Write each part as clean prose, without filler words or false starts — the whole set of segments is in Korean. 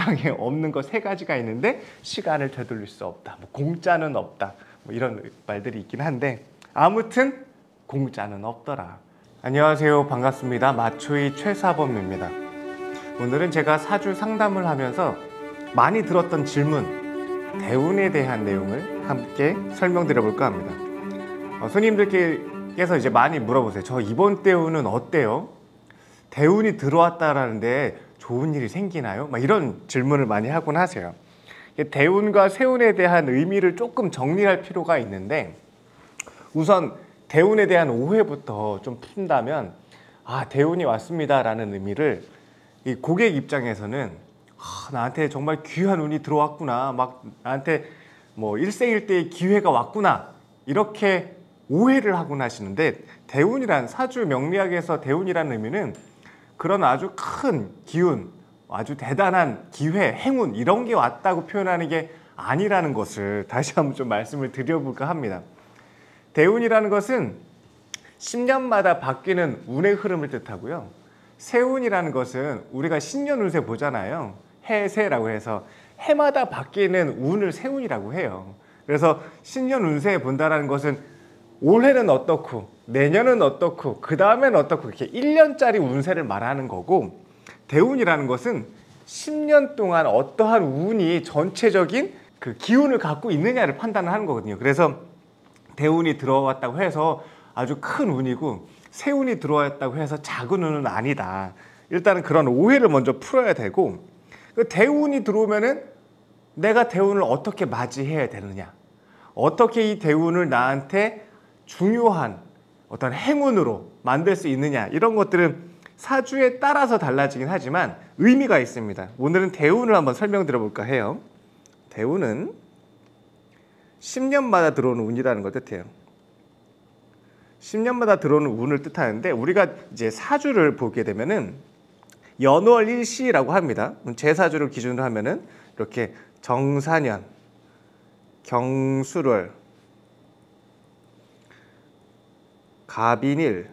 세상에 없는 거 세 가지가 있는데 시간을 되돌릴 수 없다. 뭐 공짜는 없다. 뭐 이런 말들이 있긴 한데 아무튼 공짜는 없더라. 안녕하세요. 반갑습니다. 마초이 최사범입니다. 오늘은 제가 사주 상담을 하면서 많이 들었던 질문, 대운에 대한 내용을 함께 설명드려 볼까 합니다. 손님들께서 이제 많이 물어보세요. 저 이번 대운은 어때요? 대운이 들어왔다라는데 좋은 일이 생기나요? 막 이런 질문을 많이 하곤 하세요. 대운과 세운에 대한 의미를 조금 정리할 필요가 있는데, 우선 대운에 대한 오해부터 좀 푼다면, 대운이 왔습니다 라는 의미를 이 고객 입장에서는 나한테 정말 귀한 운이 들어왔구나, 막 나한테 뭐 일생일대의 기회가 왔구나, 이렇게 오해를 하곤 하시는데, 대운이란, 사주 명리학에서 대운이라는 의미는 그런 아주 큰 기운, 아주 대단한 기회, 행운 이런 게 왔다고 표현하는 게 아니라는 것을 다시 한번 좀 말씀을 드려볼까 합니다. 대운이라는 것은 10년마다 바뀌는 운의 흐름을 뜻하고요. 세운이라는 것은 우리가 신년 운세 보잖아요. 해세라고 해서 해마다 바뀌는 운을 세운이라고 해요. 그래서 신년 운세 본다는 것은 올해는 어떻고 내년은 어떻고 그 다음에는 어떻고 이렇게 1년짜리 운세를 말하는 거고, 대운이라는 것은 10년 동안 어떠한 운이 전체적인 그 기운을 갖고 있느냐를 판단하는 거거든요. 그래서 대운이 들어왔다고 해서 아주 큰 운이고 세운이 들어왔다고 해서 작은 운은 아니다. 일단은 그런 오해를 먼저 풀어야 되고, 대운이 들어오면은 내가 대운을 어떻게 맞이해야 되느냐, 어떻게 이 대운을 나한테 중요한 어떤 행운으로 만들 수 있느냐, 이런 것들은 사주에 따라서 달라지긴 하지만 의미가 있습니다. 오늘은 대운을 한번 설명드려 볼까 해요. 대운은 10년마다 들어오는 운이라는 걸 뜻해요. 10년마다 들어오는 운을 뜻하는데, 우리가 이제 사주를 보게 되면은 연월 일시라고 합니다. 제 사주를 기준으로 하면은 이렇게 정사년, 경술월, 갑인일,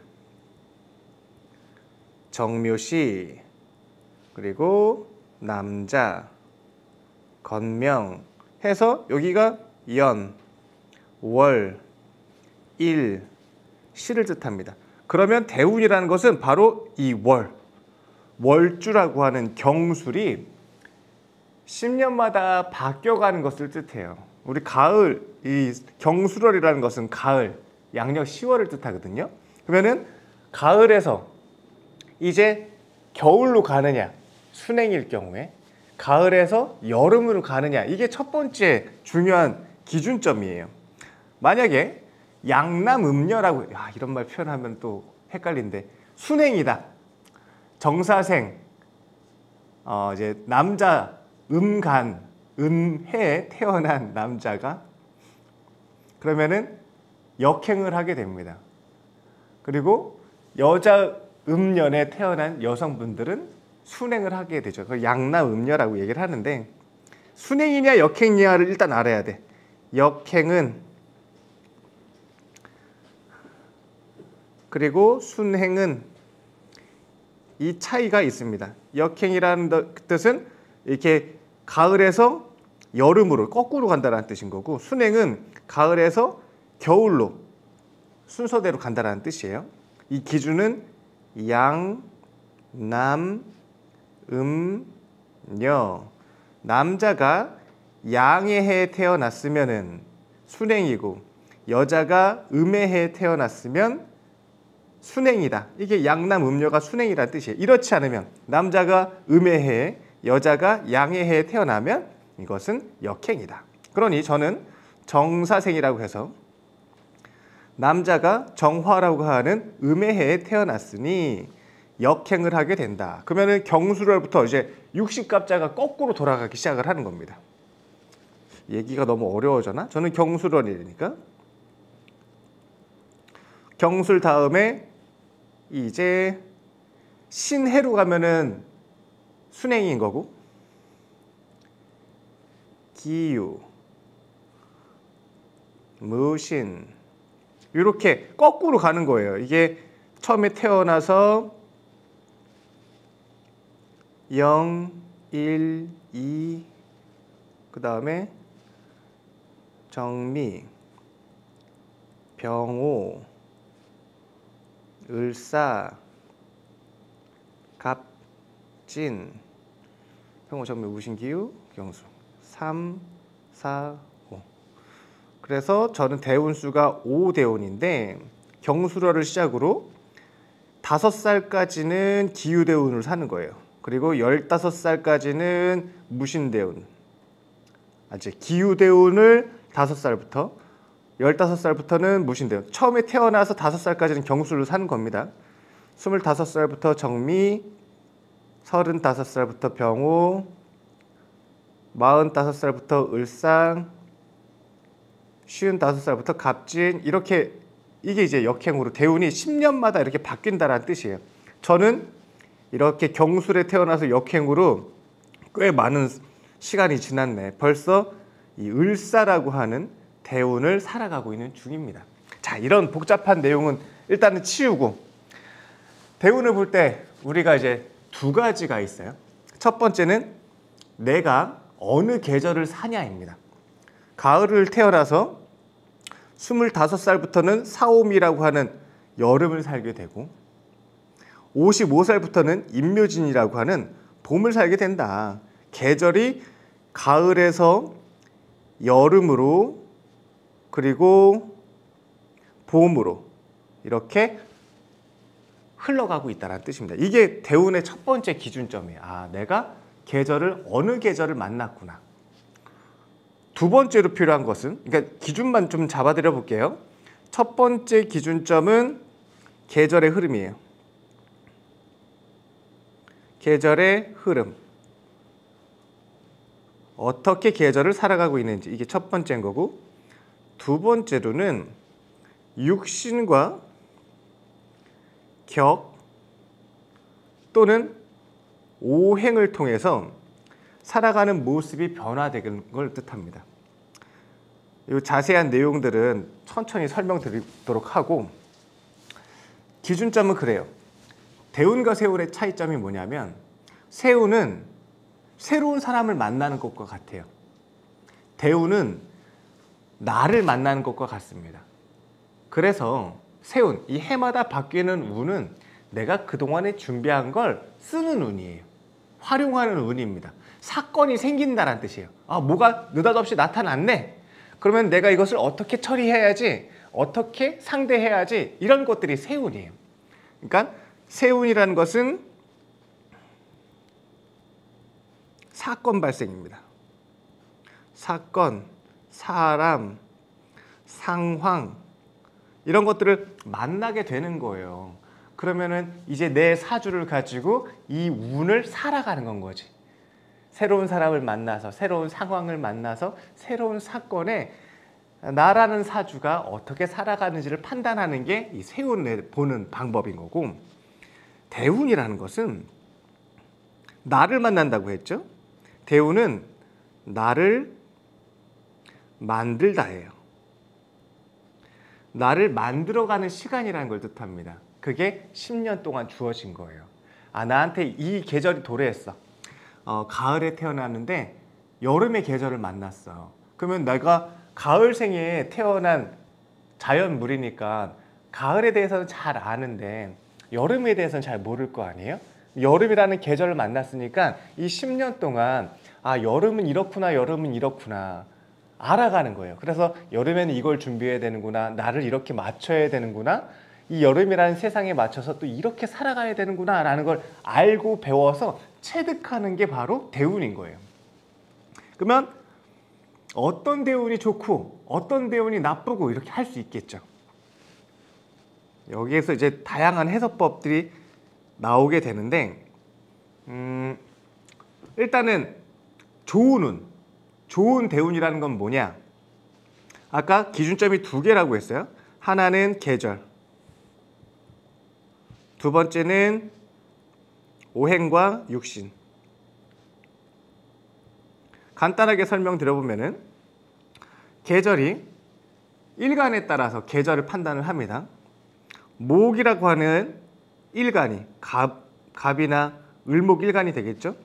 정묘시, 그리고 남자, 건명 해서 여기가 연, 월, 일, 시를 뜻합니다. 그러면 대운이라는 것은 바로 이 월주라고 하는 경술이 10년마다 바뀌어가는 것을 뜻해요. 우리 가을, 이 경술월이라는 것은 가을, 양력 10월을 뜻하거든요. 그러면은 가을에서 이제 겨울로 가느냐, 순행일 경우에 가을에서 여름으로 가느냐, 이게 첫 번째 중요한 기준점이에요. 만약에 양남음녀라고, 이런 말 표현하면 또 헷갈린데, 순행이다, 정사생, 이제 남자 음간, 음해에 태어난 남자가 그러면은 역행을 하게 됩니다. 그리고 여자 음년에 태어난 여성분들은 순행을 하게 되죠. 그걸 양남음녀라고 얘기를 하는데, 순행이냐 역행이냐를 일단 알아야 돼. 역행은, 그리고 순행은 이 차이가 있습니다. 역행이라는 뜻은 이렇게 가을에서 여름으로 거꾸로 간다는 뜻인 거고, 순행은 가을에서 겨울로 순서대로 간다는 뜻이에요. 이 기준은 양, 남, 녀. 남자가 양의 해에 태어났으면은 순행이고, 여자가 음의 해에 태어났으면 순행이다. 이게 양남음녀가 순행이라는 뜻이에요. 이렇지 않으면, 남자가 음의 해에, 여자가 양의 해에 태어나면 이것은 역행이다. 그러니 저는 정사생이라고 해서 남자가 정화라고 하는 음의 해에 태어났으니 역행을 하게 된다. 그러면은 경술월부터 이제 60갑자가 거꾸로 돌아가기 시작을 하는 겁니다. 얘기가 너무 어려워져나? 저는 경술월이니까. 경술 다음에 이제 신해로 가면은 순행인 거고, 기유, 무신, 이렇게 거꾸로 가는 거예요. 이게 처음에 태어나서 영, 일, 이, 그 다음에 정미, 병오, 을사, 갑진, 평호, 정미, 무신기유, 경수 3, 4, 5. 그래서 저는 대운수가 5대운인데 경수러를 시작으로 5살까지는 기유대운을 사는 거예요. 그리고 15살까지는 무신대운. 이제 기유대운을 5살부터 15살부터는 무신대운. 처음에 태어나서 5살까지는 경수를 사는 겁니다. 25살부터 정미, 35살부터 병호, 45살부터 을상, 55살부터 갑진. 이렇게 이게 이제 역행으로 대운이 10년마다 이렇게 바뀐다라는 뜻이에요. 저는 이렇게 경술에 태어나서 역행으로 꽤 많은 시간이 지났네. 벌써 이 을사라고 하는 대운을 살아가고 있는 중입니다. 자, 이런 복잡한 내용은 일단은 치우고 대운을 볼 때 우리가 이제 두 가지가 있어요. 첫 번째는 내가 어느 계절을 사냐입니다. 가을을 태어나서 25살부터는 사오미라고 하는 여름을 살게 되고 55살부터는 임묘진이라고 하는 봄을 살게 된다. 계절이 가을에서 여름으로 그리고 봄으로 이렇게 흘러가고 있다는 뜻입니다. 이게 대운의 첫 번째 기준점이에요. 아, 내가 계절을 어느 계절을 만났구나. 두 번째로 필요한 것은, 그러니까 기준만 좀 잡아드려 볼게요. 첫 번째 기준점은 계절의 흐름이에요. 계절의 흐름. 어떻게 계절을 살아가고 있는지, 이게 첫 번째인 거고, 두 번째로는 육신과 격 또는 오행을 통해서 살아가는 모습이 변화되는 걸 뜻합니다. 이 자세한 내용들은 천천히 설명드리도록 하고, 기준점은 그래요. 대운과 세운의 차이점이 뭐냐면, 세운은 새로운 사람을 만나는 것과 같아요. 대운은 나를 만나는 것과 같습니다. 그래서 세운, 이 해마다 바뀌는 운은 내가 그동안에 준비한 걸 쓰는 운이에요. 활용하는 운입니다. 사건이 생긴다는 뜻이에요. 아, 뭐가 느닷없이 나타났네. 그러면 내가 이것을 어떻게 처리해야지, 어떻게 상대해야지, 이런 것들이 세운이에요. 그러니까 세운이라는 것은 사건 발생입니다. 사건, 사람, 상황 이런 것들을 만나게 되는 거예요. 그러면은 이제 내 사주를 가지고 이 운을 살아가는 건 거지. 새로운 사람을 만나서, 새로운 상황을 만나서, 새로운 사건에 나라는 사주가 어떻게 살아가는지를 판단하는 게 이 세운을 보는 방법인 거고, 대운이라는 것은 나를 만난다고 했죠. 대운은 나를 만들다예요. 나를 만들어가는 시간이라는 걸 뜻합니다. 그게 10년 동안 주어진 거예요. 아, 나한테 이 계절이 도래했어. 가을에 태어났는데 여름의 계절을 만났어. 그러면 내가 가을생에 태어난 자연물이니까 가을에 대해서는 잘 아는데 여름에 대해서는 잘 모를 거 아니에요? 여름이라는 계절을 만났으니까 이 10년 동안 아, 여름은 이렇구나, 여름은 이렇구나 알아가는 거예요. 그래서 여름에는 이걸 준비해야 되는구나, 나를 이렇게 맞춰야 되는구나, 이 여름이라는 세상에 맞춰서 또 이렇게 살아가야 되는구나 라는 걸 알고 배워서 체득하는 게 바로 대운인 거예요. 그러면 어떤 대운이 좋고 어떤 대운이 나쁘고 이렇게 할 수 있겠죠. 여기에서 이제 다양한 해석법들이 나오게 되는데, 일단은 좋은 운, 좋은 대운이라는 건 뭐냐? 아까 기준점이 두 개라고 했어요. 하나는 계절, 두 번째는 오행과 육신. 간단하게 설명드려보면은 계절이 일간에 따라서 계절을 판단을 합니다. 목이라고 하는 일간이 갑이나 을목일간이 되겠죠.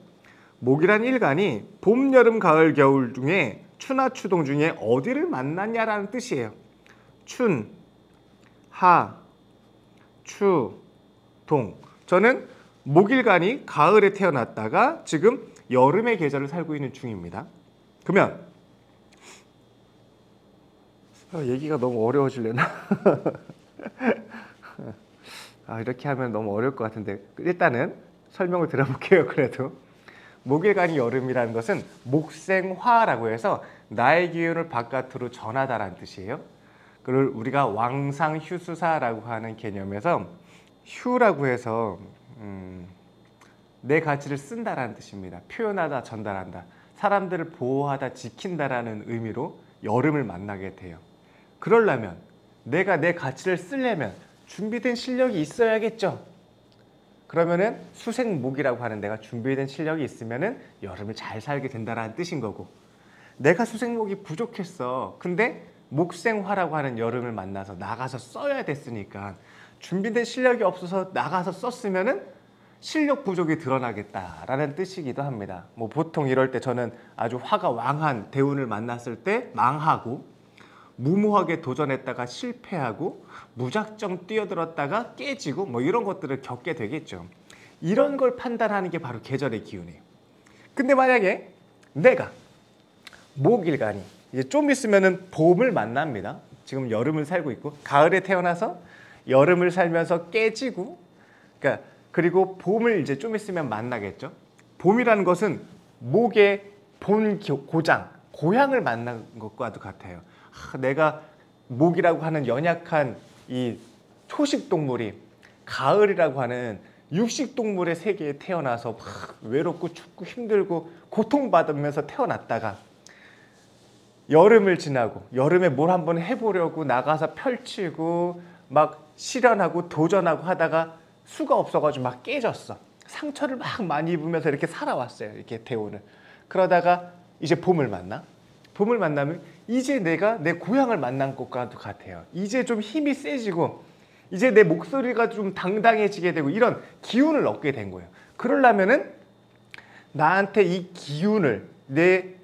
목이란 일간이 봄, 여름, 가을, 겨울 중에 추나 추동 중에 어디를 만났냐라는 뜻이에요. 춘, 하, 추, 동. 저는 목일간이 가을에 태어났다가 지금 여름의 계절을 살고 있는 중입니다. 그러면 얘기가 너무 어려워지려나? 이렇게 하면 너무 어려울 것 같은데 일단은 설명을 들어볼게요. 그래도 목일간이 여름이라는 것은 목생화라고 해서 나의 기운을 바깥으로 전하다라는 뜻이에요. 그걸 우리가 왕상휴수사라고 하는 개념에서 휴라고 해서 내 가치를 쓴다라는 뜻입니다. 표현하다, 전달한다. 사람들을 보호하다, 지킨다라는 의미로 여름을 만나게 돼요. 그러려면 내가 내 가치를 쓰려면 준비된 실력이 있어야겠죠. 그러면은 수생목이라고 하는 내가 준비된 실력이 있으면은 여름을 잘 살게 된다라는 뜻인 거고, 내가 수생목이 부족했어. 근데 목생화라고 하는 여름을 만나서 나가서 써야 됐으니까 준비된 실력이 없어서 나가서 썼으면은 실력 부족이 드러나겠다라는 뜻이기도 합니다. 뭐 보통 이럴 때 저는 아주 화가 왕한 대운을 만났을 때 망하고, 무모하게 도전했다가 실패하고, 무작정 뛰어들었다가 깨지고 뭐 이런 것들을 겪게 되겠죠. 이런 걸 판단하는 게 바로 계절의 기운이에요. 근데 만약에 내가 목일간이 이제 좀 있으면은 봄을 만납니다. 지금 여름을 살고 있고 가을에 태어나서 여름을 살면서 깨지고, 그러니까 그리고 봄을 이제 좀 있으면 만나겠죠. 봄이라는 것은 목의 본 고장, 고향을 만난 것과도 같아요. 내가 목이라고 하는 연약한 이 초식 동물이 가을이라고 하는 육식 동물의 세계에 태어나서 막 외롭고 춥고 힘들고 고통받으면서 태어났다가 여름을 지나고 여름에 뭘 한번 해보려고 나가서 펼치고 막 실현하고 도전하고 하다가 수가 없어가지고 막 깨졌어. 상처를 막 많이 입으면서 이렇게 살아왔어요. 이렇게 대운을. 그러다가 이제 봄을 만나. 봄을 만나면 이제 내가 내 고향을 만난 것과도 같아요. 이제 좀 힘이 세지고 이제 내 목소리가 좀 당당해지게 되고 이런 기운을 얻게 된 거예요. 그러려면은 나한테 이 기운을, 내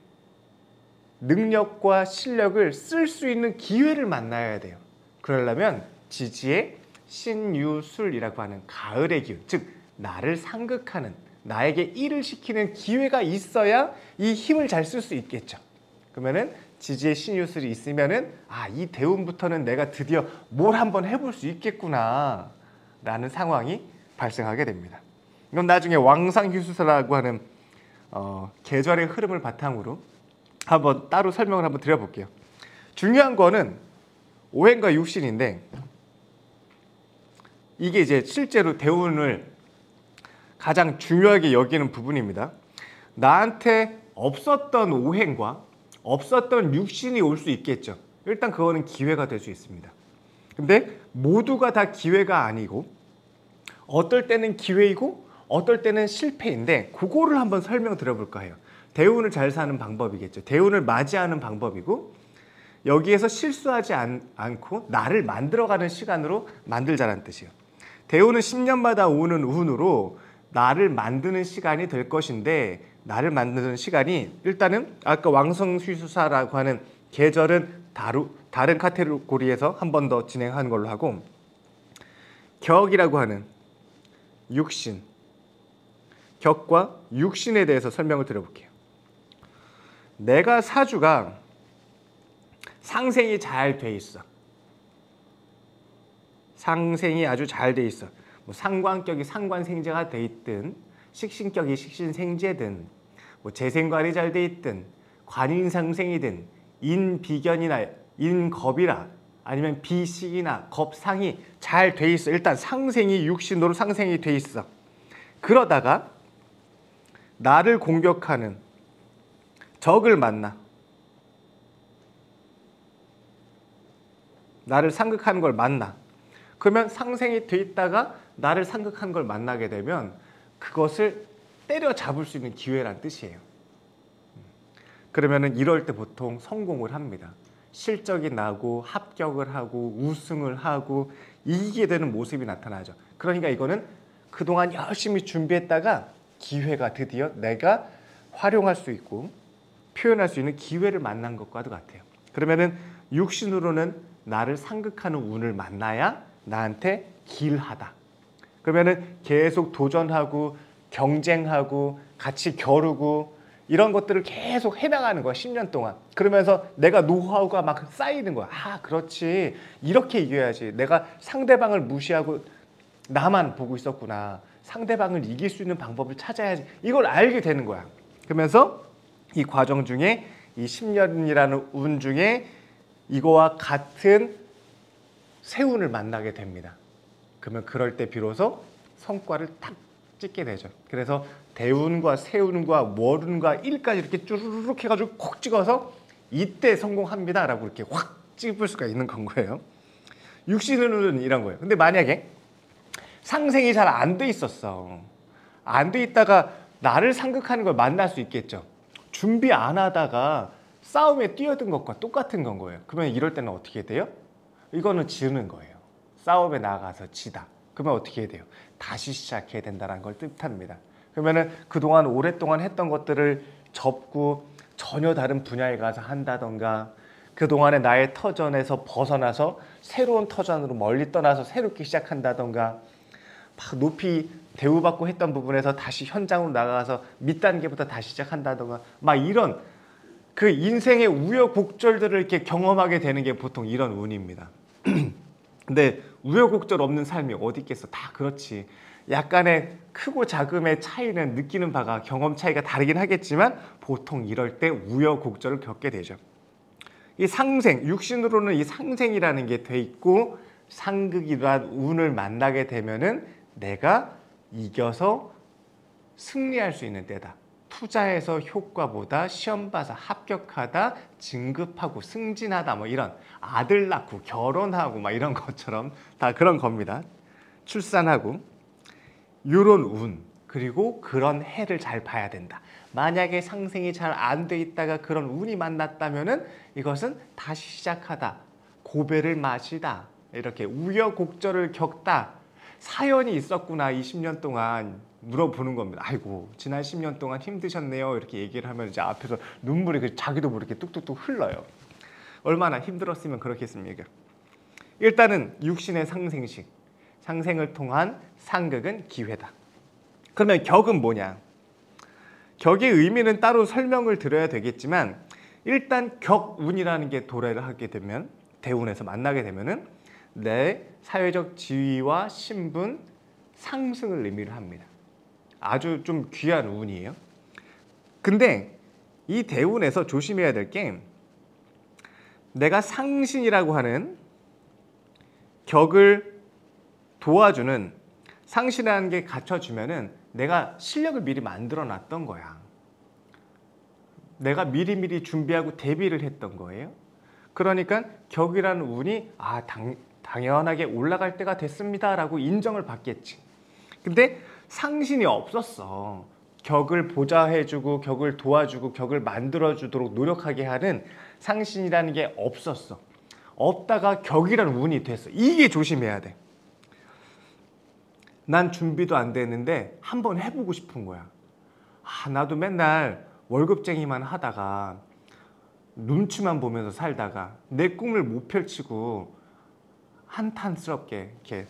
능력과 실력을 쓸 수 있는 기회를 만나야 돼요. 그러려면 지지의 신유술이라고 하는 가을의 기운, 즉 나를 상극하는, 나에게 일을 시키는 기회가 있어야 이 힘을 잘 쓸 수 있겠죠. 그러면은 지지의 신유술이 있으면은 이 대운부터는 내가 드디어 뭘 한번 해볼 수 있겠구나 라는 상황이 발생하게 됩니다. 이건 나중에 왕상휴수사라고 하는 계절의 흐름을 바탕으로 한번 따로 설명을 한번 드려볼게요. 중요한 거는 오행과 육신인데, 이게 이제 실제로 대운을 가장 중요하게 여기는 부분입니다. 나한테 없었던 오행과 없었던 육신이 올 수 있겠죠. 일단 그거는 기회가 될 수 있습니다. 근데 모두가 다 기회가 아니고 어떨 때는 기회이고 어떨 때는 실패인데, 그거를 한번 설명 드려볼까 해요. 대운을 잘 사는 방법이겠죠. 대운을 맞이하는 방법이고, 여기에서 실수하지 않고 나를 만들어가는 시간으로 만들자라는 뜻이에요. 대운은 10년마다 오는 운으로 나를 만드는 시간이 될 것인데, 나를 만드는 시간이 일단은 아까 왕성휴수사라고 하는 계절은 다른 카테고리에서 한 번 더 진행하는 걸로 하고, 격이라고 하는 육신, 격과 육신에 대해서 설명을 드려볼게요. 내가 사주가 상생이 잘 돼 있어. 상생이 아주 잘 돼 있어. 뭐 상관격이 상관생재가 돼 있든, 식신격이 식신생재든, 뭐 재생관이 잘 돼 있든, 관인상생이든, 인비견이나 인겁이라 아니면 비식이나 겁상이 잘 돼 있어. 일단 상생이 육신으로 상생이 돼 있어. 그러다가 나를 공격하는 적을 만나. 나를 상극하는 걸 만나. 그러면 상생이 돼 있다가 나를 상극한 걸 만나게 되면 그것을 때려잡을 수 있는 기회란 뜻이에요. 그러면은 이럴 때 보통 성공을 합니다. 실적이 나고 합격을 하고 우승을 하고 이기게 되는 모습이 나타나죠. 그러니까 이거는 그동안 열심히 준비했다가 기회가 드디어 내가 활용할 수 있고 표현할 수 있는 기회를 만난 것과도 같아요. 그러면은 육신으로는 나를 상극하는 운을 만나야 나한테 길하다. 그러면은 계속 도전하고 경쟁하고 같이 겨루고 이런 것들을 계속 해나가는 거야. 10년 동안. 그러면서 내가 노하우가 막 쌓이는 거야. 아, 그렇지. 이렇게 이겨야지. 내가 상대방을 무시하고 나만 보고 있었구나. 상대방을 이길 수 있는 방법을 찾아야지. 이걸 알게 되는 거야. 그러면서 이 과정 중에 이 10년이라는 운 중에 이거와 같은 세운을 만나게 됩니다. 그러면 그럴 때 비로소 성과를 딱 찍게 되죠. 그래서 대운과 세운과 월운과 일까지 이렇게 쭈르륵 해가지고 콕 찍어서 이때 성공합니다 라고 이렇게 확 찍을 수가 있는 건 거예요. 육신운은 이런 거예요. 근데 만약에 상생이 잘 안 돼 있었어. 안 돼 있다가 나를 상극하는 걸 만날 수 있겠죠. 준비 안 하다가 싸움에 뛰어든 것과 똑같은 건 거예요. 그러면 이럴 때는 어떻게 돼요? 이거는 지는 거예요. 싸움에 나가서 지다. 그러면 어떻게 해야 돼요? 다시 시작해야 된다는 걸 뜻합니다. 그러면은 그동안 오랫동안 했던 것들을 접고 전혀 다른 분야에 가서 한다던가 그동안의 나의 터전에서 벗어나서 새로운 터전으로 멀리 떠나서 새롭게 시작한다던가 막 높이 대우받고 했던 부분에서 다시 현장으로 나가서 밑단계부터 다시 시작한다던가 막 이런 그 인생의 우여곡절들을 이렇게 경험하게 되는 게 보통 이런 운입니다. 근데 우여곡절 없는 삶이 어디 있겠어. 다 그렇지. 약간의 크고 작음의 차이는 느끼는 바가 경험 차이가 다르긴 하겠지만 보통 이럴 때 우여곡절을 겪게 되죠. 이 상생, 육신으로는 이 상생이라는 게 돼 있고 상극이란 운을 만나게 되면은 내가 이겨서 승리할 수 있는 때다. 투자해서 효과보다 시험 봐서 합격하다, 진급하고 승진하다 뭐 이런 아들 낳고 결혼하고 막 이런 것처럼 다 그런 겁니다. 출산하고 이런 운 그리고 그런 해를 잘 봐야 된다. 만약에 상생이 잘 안 돼 있다가 그런 운이 만났다면은 이것은 다시 시작하다, 고배를 마시다, 이렇게 우여곡절을 겪다. 사연이 있었구나 20년 동안 물어보는 겁니다. 아이고 지난 10년 동안 힘드셨네요 이렇게 얘기를 하면 이제 앞에서 눈물이 자기도 모르게 뚝뚝뚝 흘러요. 얼마나 힘들었으면 그렇겠습니까? 일단은 육신의 상생식, 상생을 통한 상극은 기회다. 그러면 격은 뭐냐? 격의 의미는 따로 설명을 드려야 되겠지만 일단 격운이라는 게 도래를 하게 되면 대운에서 만나게 되면은 내 사회적 지위와 신분 상승을 의미를 합니다. 아주 좀 귀한 운이에요. 근데 이 대운에서 조심해야 될 게 내가 상신이라고 하는 격을 도와주는 상신이라는 게 갖춰주면은 내가 실력을 미리 만들어 놨던 거야. 내가 미리미리 준비하고 대비를 했던 거예요. 그러니까 격이라는 운이 당연하게 올라갈 때가 됐습니다라고 인정을 받겠지. 근데 상신이 없었어. 격을 보좌해주고 격을 도와주고 격을 만들어주도록 노력하게 하는 상신이라는 게 없었어. 없다가 격이라는 운이 됐어. 이게 조심해야 돼. 난 준비도 안 됐는데 한번 해보고 싶은 거야. 나도 맨날 월급쟁이만 하다가 눈치만 보면서 살다가 내 꿈을 못 펼치고 한탄스럽게 이렇게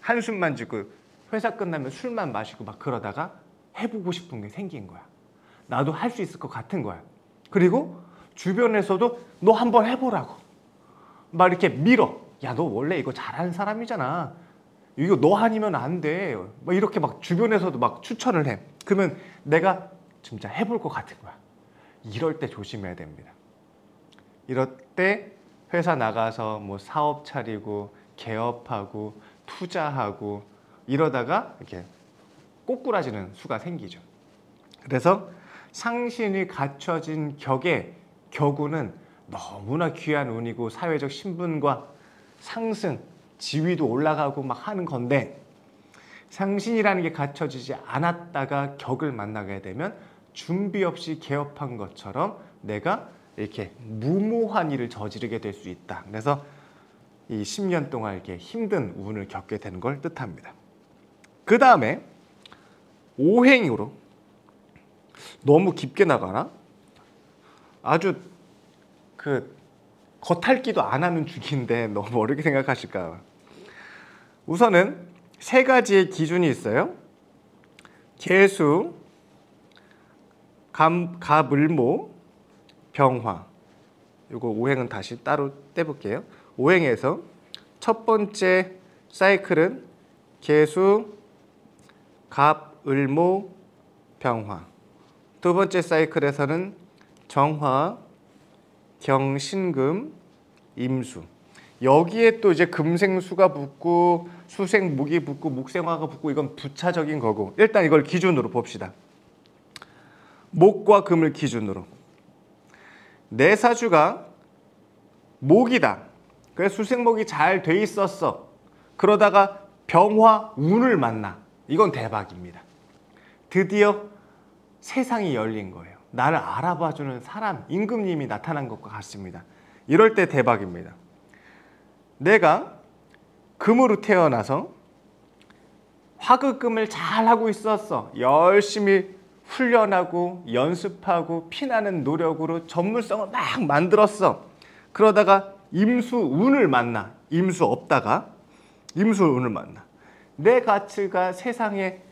한숨만 지고 회사 끝나면 술만 마시고 막 그러다가 해보고 싶은 게 생긴 거야. 나도 할 수 있을 것 같은 거야. 그리고 주변에서도 너 한번 해보라고 막 이렇게 밀어. 야, 너 원래 이거 잘하는 사람이잖아. 이거 너 아니면 안 돼. 막 이렇게 막 주변에서도 막 추천을 해. 그러면 내가 진짜 해볼 것 같은 거야. 이럴 때 조심해야 됩니다. 이럴 때 회사 나가서 뭐 사업 차리고 개업하고 투자하고 이러다가 이렇게 꼬꾸라지는 수가 생기죠. 그래서 상신이 갖춰진 격의 격운은 너무나 귀한 운이고 사회적 신분과 상승, 지위도 올라가고 막 하는 건데 상신이라는 게 갖춰지지 않았다가 격을 만나게 되면 준비 없이 개업한 것처럼 내가 이렇게 무모한 일을 저지르게 될 수 있다. 그래서 이 10년 동안 이렇게 힘든 운을 겪게 되는 걸 뜻합니다. 그 다음에 오행으로 너무 깊게 나가나? 아주 겉핥기도 안 하는 중인데 너무 어렵게 생각하실까요? 우선은 세 가지의 기준이 있어요. 개수, 갑을모, 병화. 이거 오행은 다시 따로 떼볼게요. 오행에서 첫 번째 사이클은 개수, 갑을모, 병화. 두 번째 사이클에서는 정화, 경신금, 임수. 여기에 또 이제 금생수가 붙고 수생목이 붙고 목생화가 붙고 이건 부차적인 거고, 일단 이걸 기준으로 봅시다. 목과 금을 기준으로 내 사주가 목이다. 그래서 수생목이 잘 돼 있었어. 그러다가 병화 운을 만나. 이건 대박입니다. 드디어 세상이 열린 거예요. 나를 알아봐주는 사람, 임금님이 나타난 것과 같습니다. 이럴 때 대박입니다. 내가 금으로 태어나서 화급금을 잘 하고 있었어. 열심히 훈련하고 연습하고 피나는 노력으로 전문성을 막 만들었어. 그러다가 임수운을 만나. 임수 없다가 임수운을 만나. 내 가치가 세상에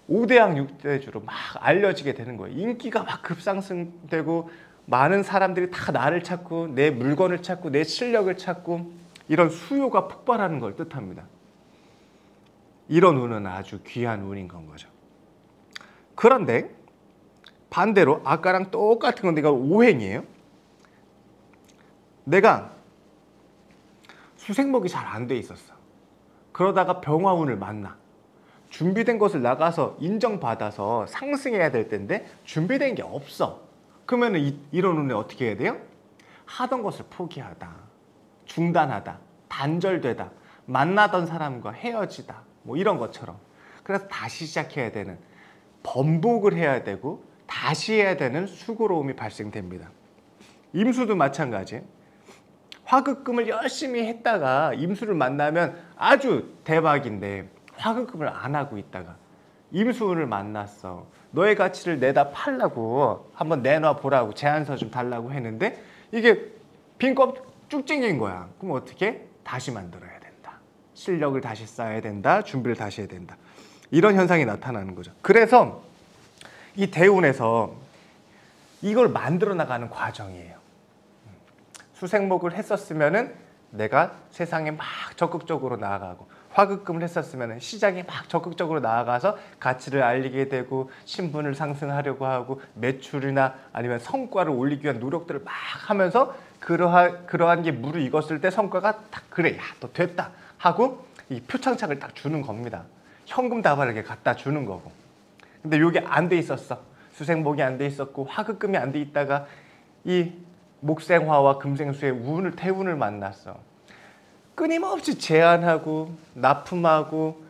5대양 6대주로 막 알려지게 되는 거예요. 인기가 막 급상승되고 많은 사람들이 다 나를 찾고 내 물건을 찾고 내 실력을 찾고 이런 수요가 폭발하는 걸 뜻합니다. 이런 운은 아주 귀한 운인 건 거죠. 그런데 반대로 아까랑 똑같은 건데 이건 오행이에요. 내가 수생목이 잘 안 돼 있었어. 그러다가 병화운을 만나. 준비된 것을 나가서 인정받아서 상승해야 될 텐데 준비된 게 없어. 그러면 이런 운에 어떻게 해야 돼요? 하던 것을 포기하다, 중단하다, 단절되다, 만나던 사람과 헤어지다, 뭐 이런 것처럼. 그래서 다시 시작해야 되는, 번복을 해야 되고 다시 해야 되는 수고로움이 발생됩니다. 임수도 마찬가지. 화급금을 열심히 했다가 임수를 만나면 아주 대박인데 화급금을 안 하고 있다가 임수운을 만났어. 너의 가치를 내다 팔라고 한번 내놔 보라고 제안서 좀 달라고 했는데 이게 빈껍 쭉 찡긴 거야. 그럼 어떻게? 다시 만들어야 된다. 실력을 다시 쌓아야 된다. 준비를 다시 해야 된다. 이런 현상이 나타나는 거죠. 그래서 이 대운에서 이걸 만들어 나가는 과정이에요. 수생목을 했었으면은 내가 세상에 막 적극적으로 나아가고, 화급금을 했었으면 시장에 막 적극적으로 나아가서 가치를 알리게 되고 신분을 상승하려고 하고 매출이나 아니면 성과를 올리기 위한 노력들을 막 하면서 그러한 게 무르익었을 때 성과가 딱 그래, 야, 너 됐다 하고 이 표창장을 딱 주는 겁니다. 현금 다발을 이렇게 갖다 주는 거고. 근데 이게 안 돼 있었어. 수생목이 안 돼 있었고 화급금이 안 돼 있다가 이 목생화와 금생수의 태운을 만났어. 끊임없이 제안하고 납품하고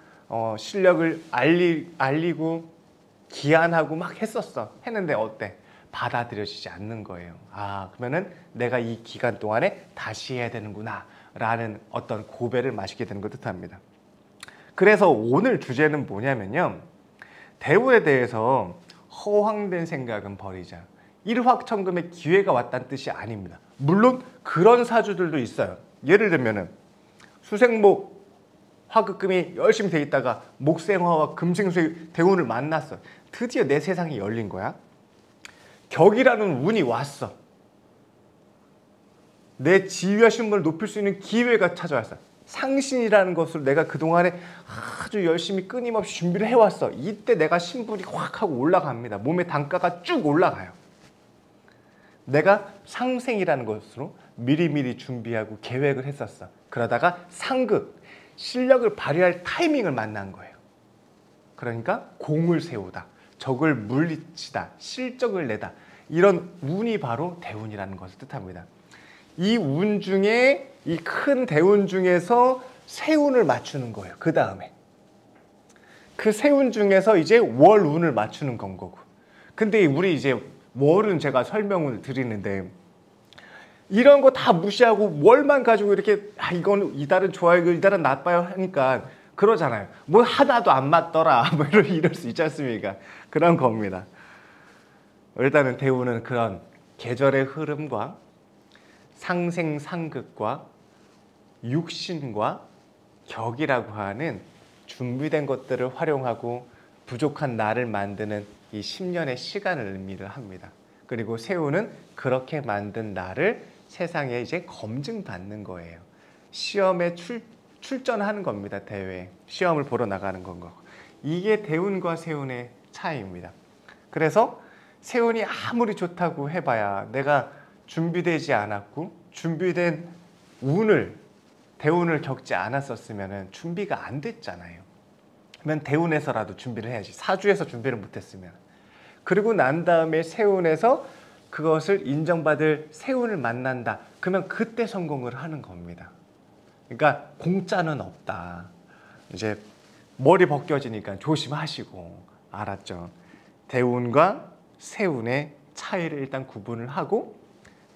실력을 알리고 기한하고 막 했었어. 했는데 어때? 받아들여지지 않는 거예요. 아, 그러면은 내가 이 기간 동안에 다시 해야 되는구나 라는 어떤 고배를 마시게 되는 걸 뜻합니다. 그래서 오늘 주제는 뭐냐면요, 대운에 대해서 허황된 생각은 버리자. 일확천금의 기회가 왔다는 뜻이 아닙니다. 물론 그런 사주들도 있어요. 예를 들면은 수생목 화급금이 열심히 돼 있다가 목생화와 금생수의 대운을 만났어. 드디어 내 세상이 열린 거야. 격이라는 운이 왔어. 내 지위와 신분을 높일 수 있는 기회가 찾아왔어. 상신이라는 것을 내가 그동안에 아주 열심히 끊임없이 준비를 해왔어. 이때 내가 신분이 확 하고 올라갑니다. 몸의 단가가 쭉 올라가요. 내가 상생이라는 것으로 미리미리 준비하고 계획을 했었어. 그러다가 상급, 실력을 발휘할 타이밍을 만난 거예요. 그러니까 공을 세우다, 적을 물리치다, 실적을 내다, 이런 운이 바로 대운이라는 것을 뜻합니다. 이 운 중에, 이 큰 대운 중에서 세운을 맞추는 거예요. 그 다음에 그 세운 중에서 이제 월운을 맞추는 건 거고. 근데 우리 이제 월은 제가 설명을 드리는데 이런 거 다 무시하고 월만 가지고 이렇게 이건 이달은 좋아요, 이달은 나빠요 하니까 그러잖아요. 뭐 하나도 안 맞더라 뭐 이럴 수 있지 않습니까? 그런 겁니다. 일단은 대우는 그런 계절의 흐름과 상생상극과 육신과 격이라고 하는 준비된 것들을 활용하고 부족한 나를 만드는 이 10년의 시간을 의미를 합니다. 그리고 새우는 그렇게 만든 나를 세상에 이제 검증받는 거예요. 시험에 출전하는 겁니다. 대회에 시험을 보러 나가는 건 이게 대운과 세운의 차이입니다. 그래서 세운이 아무리 좋다고 해봐야 내가 준비되지 않았고 준비된 대운을 겪지 않았었으면 준비가 안 됐잖아요. 그러면 대운에서라도 준비를 해야지. 사주에서 준비를 못했으면. 그리고 난 다음에 세운에서 그것을 인정받을 세운을 만난다. 그러면 그때 성공을 하는 겁니다. 그러니까 공짜는 없다. 이제 머리 벗겨지니까 조심하시고, 알았죠? 대운과 세운의 차이를 일단 구분을 하고,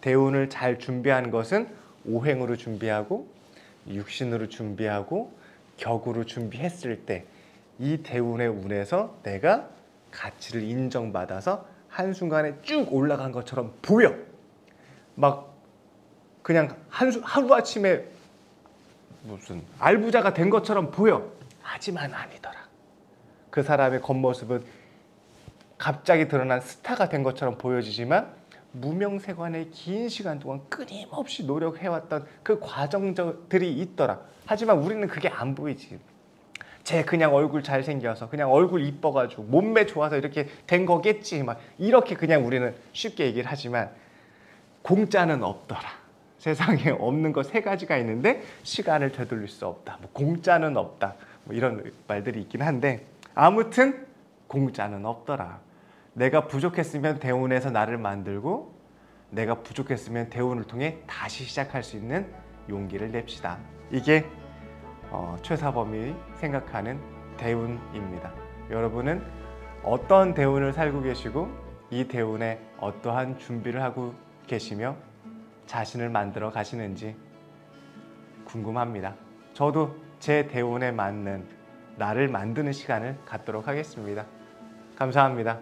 대운을 잘 준비한 것은 오행으로 준비하고 육신으로 준비하고 격으로 준비했을 때 이 대운의 운에서 내가 가치를 인정받아서 한순간에 쭉 올라간 것처럼 보여. 막 그냥 하루아침에 무슨 알부자가 된 것처럼 보여. 하지만 아니더라. 그 사람의 겉모습은 갑자기 드러난 스타가 된 것처럼 보여지지만 무명세관의 긴 시간 동안 끊임없이 노력해왔던 그 과정들이 있더라. 하지만 우리는 그게 안 보이지. 쟤 그냥 얼굴 잘생겨서, 그냥 얼굴 이뻐가지고, 몸매 좋아서 이렇게 된 거겠지. 막 이렇게 그냥 우리는 쉽게 얘기를 하지만 공짜는 없더라. 세상에 없는 거 3가지가 있는데 시간을 되돌릴 수 없다. 뭐 공짜는 없다. 뭐 이런 말들이 있긴 한데 아무튼 공짜는 없더라. 내가 부족했으면 대운에서 나를 만들고 내가 부족했으면 대운을 통해 다시 시작할 수 있는 용기를 냅시다. 이게 최사범이 생각하는 대운입니다. 여러분은 어떤 대운을 살고 계시고 이 대운에 어떠한 준비를 하고 계시며 자신을 만들어 가시는지 궁금합니다. 저도 제 대운에 맞는 나를 만드는 시간을 갖도록 하겠습니다. 감사합니다.